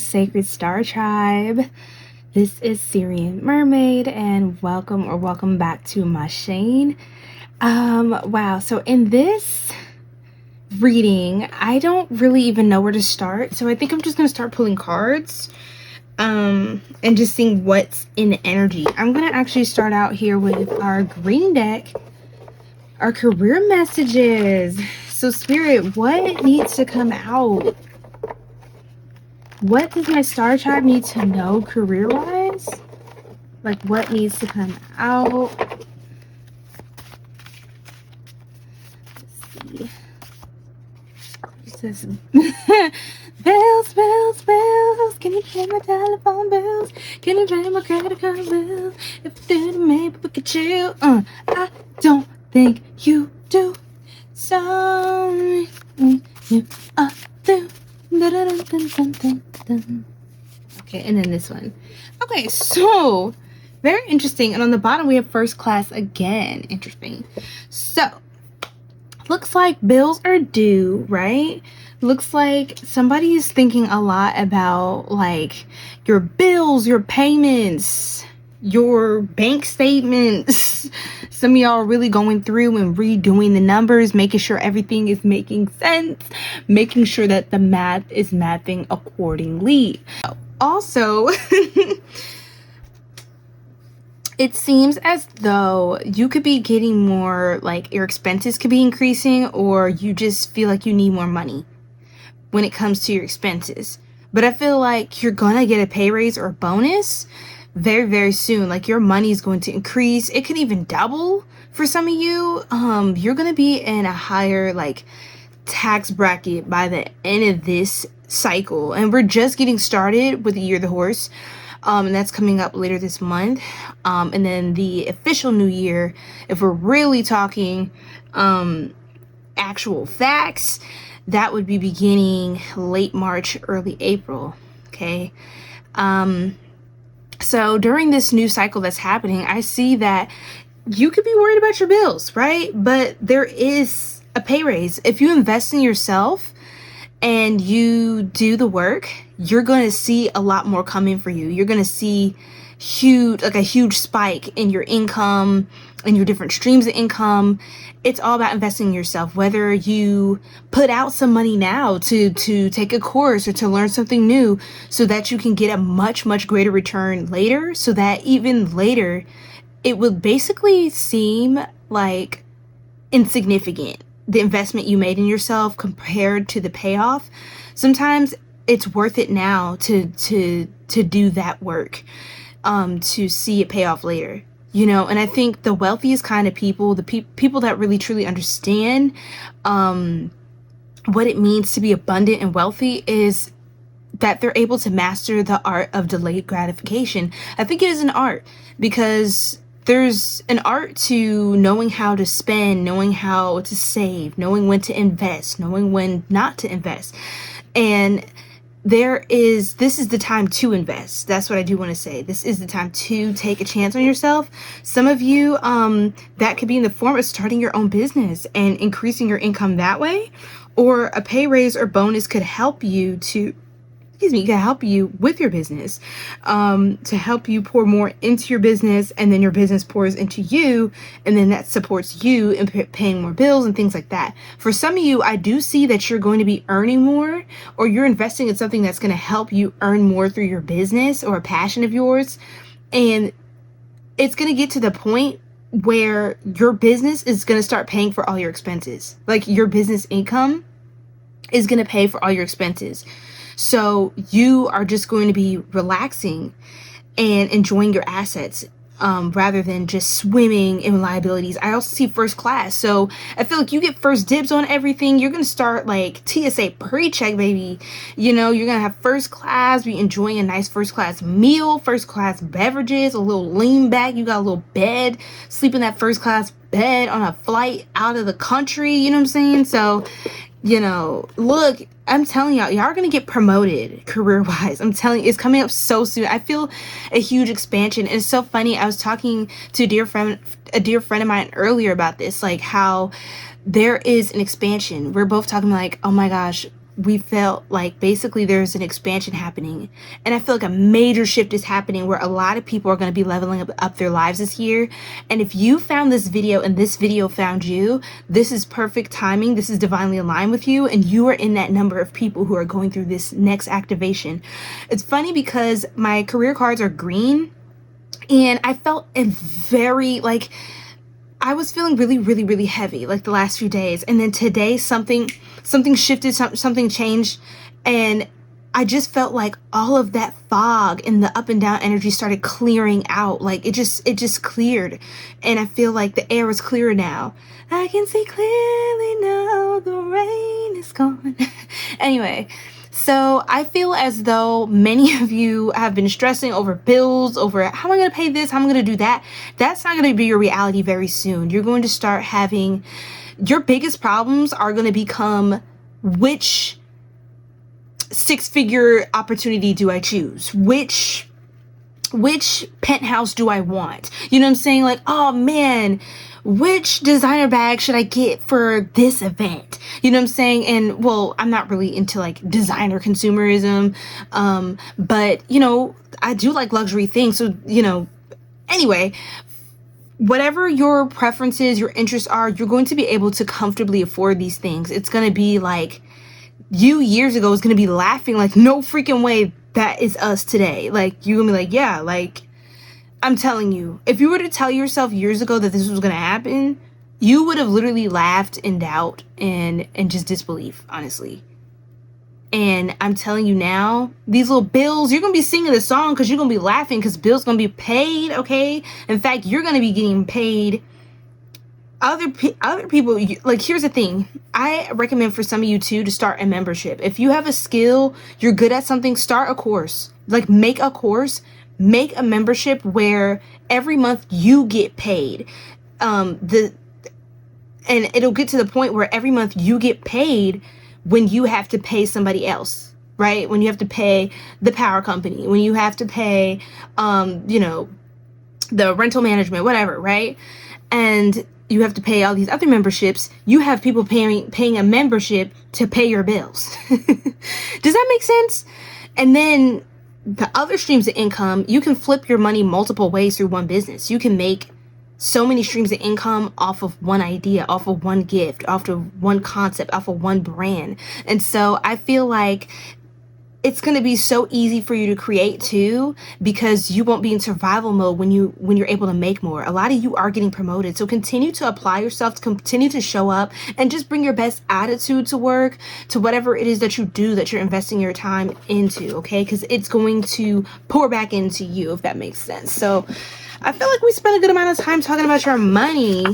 Sacred Star Tribe. This is Sirian Mermaid, and welcome back to my Shane. Wow, so in this reading, I don't really even know where to start, so I think I'm just gonna start pulling cards and just seeing what's in the energy. I'm gonna actually start out here with our green deck, our career messages. So Spirit, what needs to come out? What does my star tribe need to know career-wise? Like, what needs to come out? Let's see. It says, bills. Can you pay my telephone bills? Can you pay my credit card bills? If you didn't, maybe we could chill. I don't think you do. Sorry, you are through. Okay, and then this one. Okay, so very interesting. And on the bottom we have first class again. Interesting. So looks like bills are due, right? Looks like somebody is thinking a lot about like your bills, your payments, your bank statements. Some of y'all are really going through and redoing the numbers, making sure everything is making sense, making sure that the math is mathing accordingly. Also, it seems as though you could be getting more, like your expenses could be increasing, or you just feel like you need more money when it comes to your expenses. But I feel like you're gonna get a pay raise or a bonus very, very soon. Like your money is going to increase. It could even double for some of you. You're going to be in a higher like tax bracket by the end of this cycle. And we're just getting started with the Year of the Horse. And that's coming up later this month. And then the official new year, if we're really talking actual facts, that would be beginning late March, early April. Okay. So during this new cycle that's happening, I see that you could be worried about your bills, right? But there is a pay raise. If you invest in yourself and you do the work, you're going to see a lot more coming for you. You're going to see a huge spike in your income and your different streams of income. It's all about investing in yourself, whether you put out some money now to take a course or to learn something new so that you can get a much greater return later, so that even later it will basically seem like insignificant, the investment you made in yourself compared to the payoff. Sometimes it's worth it now to do that work, to see it pay off later. You know, and I think the wealthiest kind of people, the people that really truly understand what it means to be abundant and wealthy, is that they're able to master the art of delayed gratification. I think it is an art, because there's an art to knowing how to spend, knowing how to save, knowing when to invest, knowing when not to invest. And this is the time to invest. That's what I do want to say. This is the time to take a chance on yourself. Some of you, that could be in the form of starting your own business and increasing your income that way, or a pay raise or bonus could help you with your business, to help you pour more into your business, and then your business pours into you, and then that supports you in paying more bills and things like that. For some of you, I do see that you're going to be earning more, or you're investing in something that's going to help you earn more through your business or a passion of yours, and it's going to get to the point where your business is going to start paying for all your expenses. Like your business income is going to pay for all your expenses. So you are just going to be relaxing and enjoying your assets, rather than just swimming in liabilities. I also see first class. So I feel like you get first dibs on everything. You're going to start like TSA pre-check, baby. You know, you're going to have first class, be enjoying a nice first class meal, first class beverages, a little lean back. You got a little bed, sleep in that first class bed on a flight out of the country. You know what I'm saying? So, you know, look, I'm telling y'all are going to get promoted career-wise. I'm telling you, it's coming up so soon. I feel a huge expansion. And it's so funny. I was talking to a dear friend of mine earlier about this, like how there is an expansion. We're both talking like, oh my gosh, we felt like basically there's an expansion happening. And I feel like a major shift is happening where a lot of people are going to be leveling up their lives this year. And if you found this video and this video found you, this is perfect timing. This is divinely aligned with you. And you are in that number of people who are going through this next activation. It's funny because my career cards are green. And I felt a very, like, I was feeling really, really, really heavy, like the last few days. And then today, something shifted, something changed. And I just felt like all of that fog and the up and down energy started clearing out. Like it just cleared. And I feel like the air is clearer now. I can see clearly now, the rain is gone. Anyway. So I feel as though many of you have been stressing over bills, over how am I going to pay this? How am I going to do that? That's not going to be your reality very soon. You're going to start having, your biggest problems are going to become, which six-figure opportunity do I choose? Which penthouse do I want? You know what I'm saying? Like, oh man, which designer bag should I get for this event? You know what I'm saying? And well, I'm not really into like designer consumerism. But you know, I do like luxury things. So, you know, anyway, whatever your preferences, your interests are, you're going to be able to comfortably afford these things. It's going to be like you years ago was going to be laughing like, no freaking way. That is us today. Like, you're gonna be like, yeah, like, I'm telling you, if you were to tell yourself years ago that this was gonna happen, you would have literally laughed in doubt and just disbelief, honestly. And I'm telling you now, these little bills, you're gonna be singing the song because you're gonna be laughing because bills gonna be paid, okay? In fact, you're gonna be getting paid. Other people, like, here's the thing. I recommend for some of you too to start a membership. If you have a skill, you're good at something, start a course. Like, make a course, make a membership where every month you get paid. And it'll get to the point where every month you get paid when you have to pay somebody else, right? When you have to pay the power company, when you have to pay, you know, the rental management, whatever, right? And you have to pay all these other memberships. You have people paying a membership to pay your bills. Does that make sense? And then the other streams of income, you can flip your money multiple ways through one business. You can make so many streams of income off of one idea, off of one gift, off of one concept, off of one brand. And so I feel like it's going to be so easy for you to create too, because you won't be in survival mode when you're able to make more. A lot of you are getting promoted. So continue to apply yourself, to continue to show up, and just bring your best attitude to work, to whatever it is that you do, that you're investing your time into, okay? Because it's going to pour back into you, if that makes sense. So I feel like we spent a good amount of time talking about your money.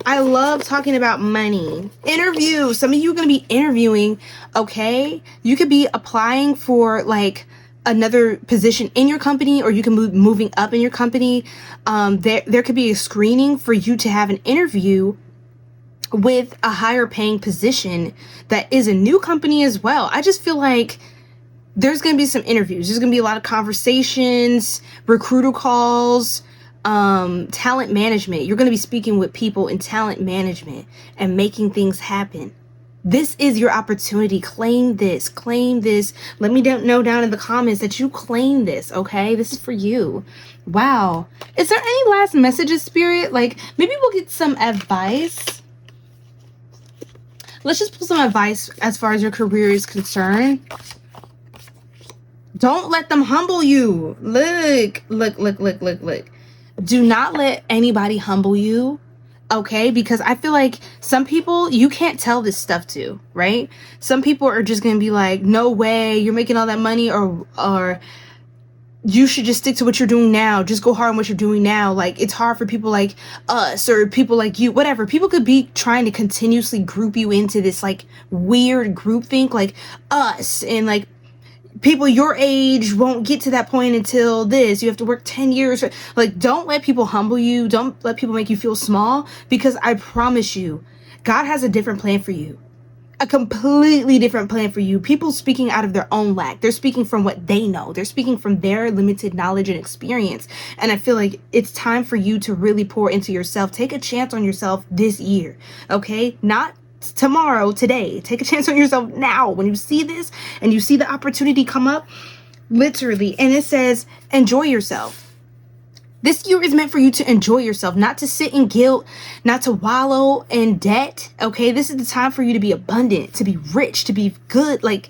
I love talking about money. Interview. Some of you are going to be interviewing, okay? You could be applying for like another position in your company, or you can moving up in your company. There could be a screening for you to have an interview with a higher paying position that is a new company as well. I just feel like there's going to be some interviews. There's going to be a lot of conversations, recruiter calls, talent management. You're going to be speaking with people in talent management and making things happen. This is your opportunity. Claim this. Claim this. Let me know down in the comments that you claim this, okay? This is for you. Wow. Is there any last messages, Spirit? Like, maybe we'll get some advice. Let's just pull some advice as far as your career is concerned. Don't let them humble you. Look. Do not let anybody humble you, okay? Because I feel like some people you can't tell this stuff to, right? Some people are just gonna be like, no way, you're making all that money, or you should just stick to what you're doing now. Just go hard on what you're doing now. Like, it's hard for people like us or people like you, whatever. People could be trying to continuously group you into this like weird groupthink, like us and like people your age won't get to that point until this. You have to work 10 years. Like, don't let people humble you. Don't let people make you feel small, because I promise you, God has a different plan for you. A completely different plan for you. People speaking out of their own lack. They're speaking from what they know. They're speaking from their limited knowledge and experience. And I feel like it's time for you to really pour into yourself. Take a chance on yourself this year, okay? Not tomorrow, today. Take a chance on yourself now. When you see this and you see the opportunity come up, literally, and it says, enjoy yourself. This year is meant for you to enjoy yourself, not to sit in guilt, not to wallow in debt. Okay, this is the time for you to be abundant, to be rich, to be good. Like,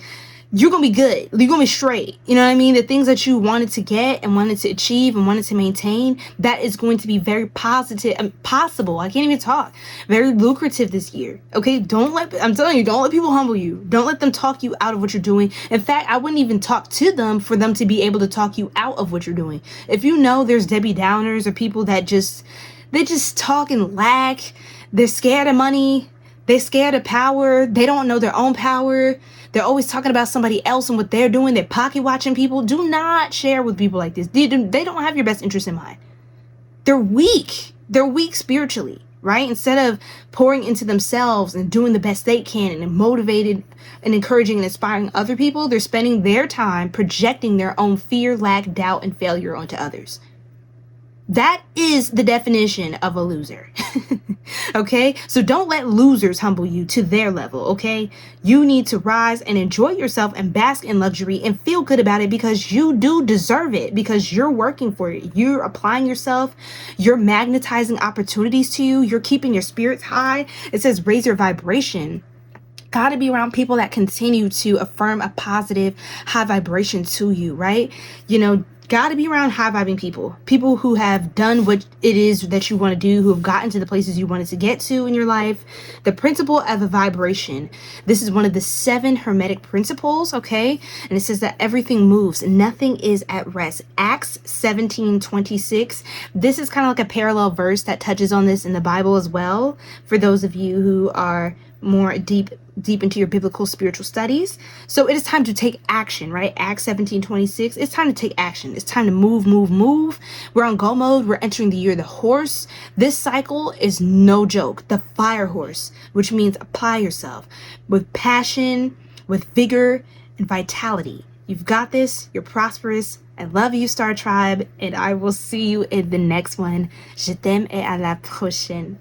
you're gonna be good. You're gonna be straight. You know what I mean? The things that you wanted to get and wanted to achieve and wanted to maintain, that is going to be very positive and possible. I can't even talk. Very lucrative this year. Okay, I'm telling you, don't let people humble you. Don't let them talk you out of what you're doing. In fact, I wouldn't even talk to them for them to be able to talk you out of what you're doing. If you know there's Debbie Downers or people that they just talk and lack, they're scared of money, they're scared of power, they don't know their own power. They're always talking about somebody else and what they're doing. They're pocket watching people. Do not share with people like this. They don't have your best interest in mind. They're weak. They're weak spiritually, right? Instead of pouring into themselves and doing the best they can and motivated and encouraging and inspiring other people, they're spending their time projecting their own fear, lack, doubt, and failure onto others. That is the definition of a loser. Okay? So don't let losers humble you to their level, okay? You need to rise and enjoy yourself and bask in luxury and feel good about it because you do deserve it, because you're working for it. You're applying yourself. You're magnetizing opportunities to you. You're keeping your spirits high. It says raise your vibration. Got to be around people that continue to affirm a positive, high vibration to you, right? You know, got to be around high vibing people who have done what it is that you want to do, who have gotten to the places you wanted to get to in your life. The principle of a vibration. This is one of the 7 hermetic principles, okay? And it says that everything moves. Nothing is at rest. Acts 17:26. This is kind of like a parallel verse that touches on this in the Bible as well. For those of you who are more deep into your biblical spiritual studies. So it is time to take action, right? Acts 17:26. It's time to take action. It's time to move. We're on go mode. We're entering the year of the horse. This cycle is no joke. The fire horse, which means apply yourself with passion, with vigor, and vitality. You've got this. You're prosperous. I love you, Star Tribe, and I will see you in the next one. Je t'aime et à la prochaine.